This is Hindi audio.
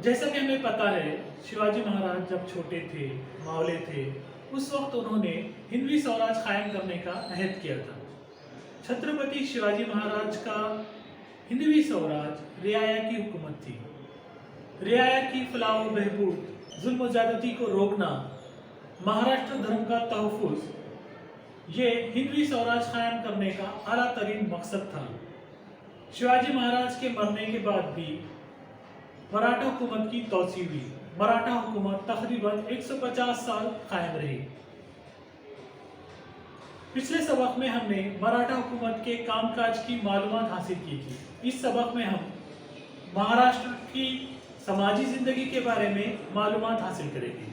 जैसा कि हमें पता है, शिवाजी महाराज जब छोटे थे, मावले थे, उस वक्त उन्होंने हिंदवी स्वराज कायम करने का अहद किया था। छत्रपति शिवाजी महाराज का हिंदवी स्वराज रियाया की हुकूमत थी। रियाया की फलाह व बहबूद, जुल्म व ज्यादती को रोकना, महाराष्ट्र धर्म का तहफ़्फ़ुज़, ये हिंदवी स्वराज कायम करने का आला तरीन मकसद था। शिवाजी महाराज के मरने के बाद भी मराठा हुकूमत की तोसी हुई। मराठा हुकूमत तकरीबन 150 साल कायम रही। पिछले सबक में हमने मराठा हुकूमत के कामकाज की मालूमात हासिल की थी। इस सबक में हम महाराष्ट्र की समाजी जिंदगी के बारे में मालूमात हासिल करेंगे।